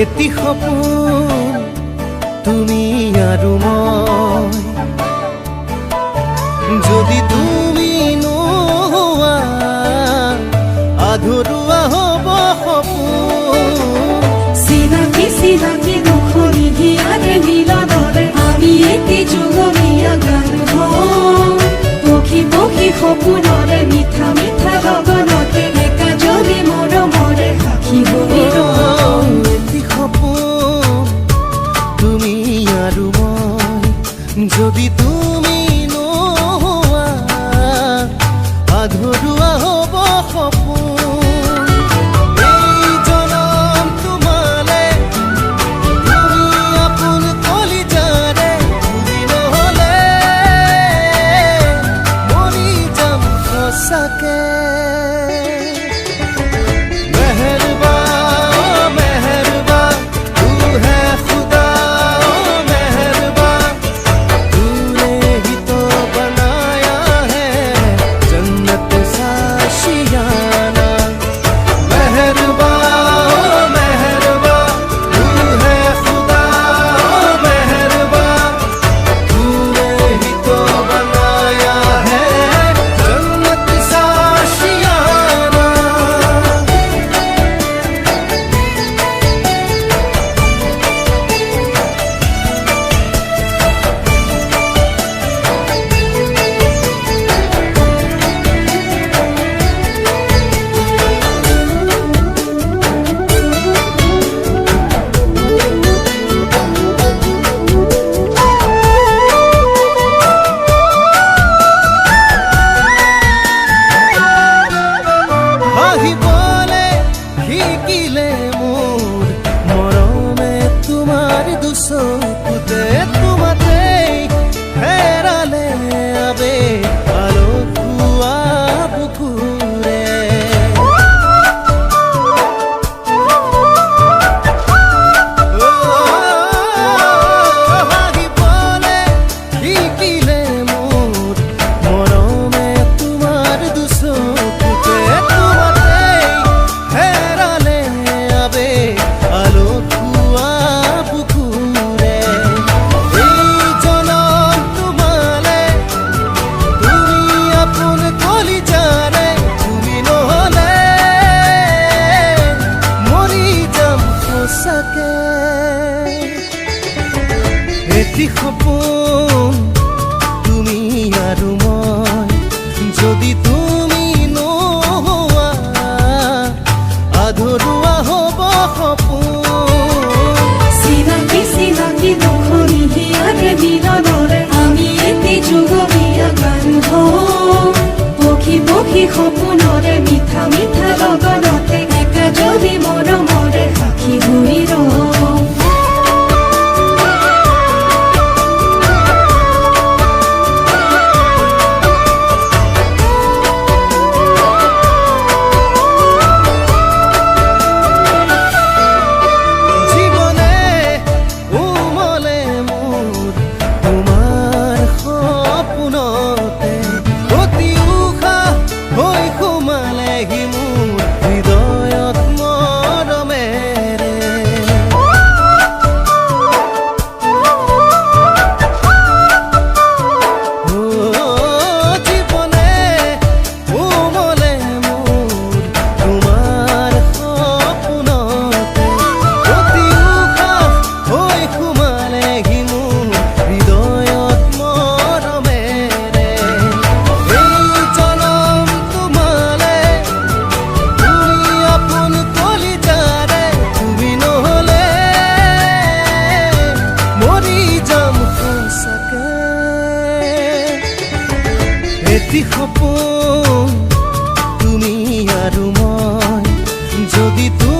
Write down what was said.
এটি সপোন তুমি আৰু মই, যদি তুমি নোহোৱা আধৰুৱা হ'ব সপোন। চিনাকি চিনাকি দুখনি হিয়াৰে মিলনৰে আমি এটি যুগমীয়া গান হওঁ, পক্ষী পক্ষী সপোনৰে মিঠা মিঠা লগনতে একা যদি মৰমৰে সাক্ষী হৈ ৰওঁ। এটি সপোন তুমি আৰু মই, যদি তুমি নোহোৱা আধৰুৱা হ'ব সপোন। এই জনম তোমালে তুমি আপোন কলিজাৰে, তুমি নহ'লে মৰি যাম সঁচাকে। শিকিলে মোৰ মৰমে তোমাৰ দুচকুতে, তোমাতেই হেৰালে আবেগ আলসুৱা বুকুৰে। হাঁহিবলে শিকিলে মোৰ মৰমে তোমাৰ দুচকুতে, এটি সপোন তুমি আৰু মই, যদি তুমি নোহোৱা আধৰুৱা হ'ব সপোন। চিনাকি চিনাকি দুখনি হিয়াৰে মিলনৰে আমি এটি যুগমীয়া গান হওঁ, পক্ষী পক্ষী সপোনৰে মিঠা মিঠা লগনতে একা যদি মৰমৰে সাক্ষী হৈ ৰওঁ। অতি উশাহ হৈ সোমাল এটি সপোন তুমি আৰু মই যদি তুমি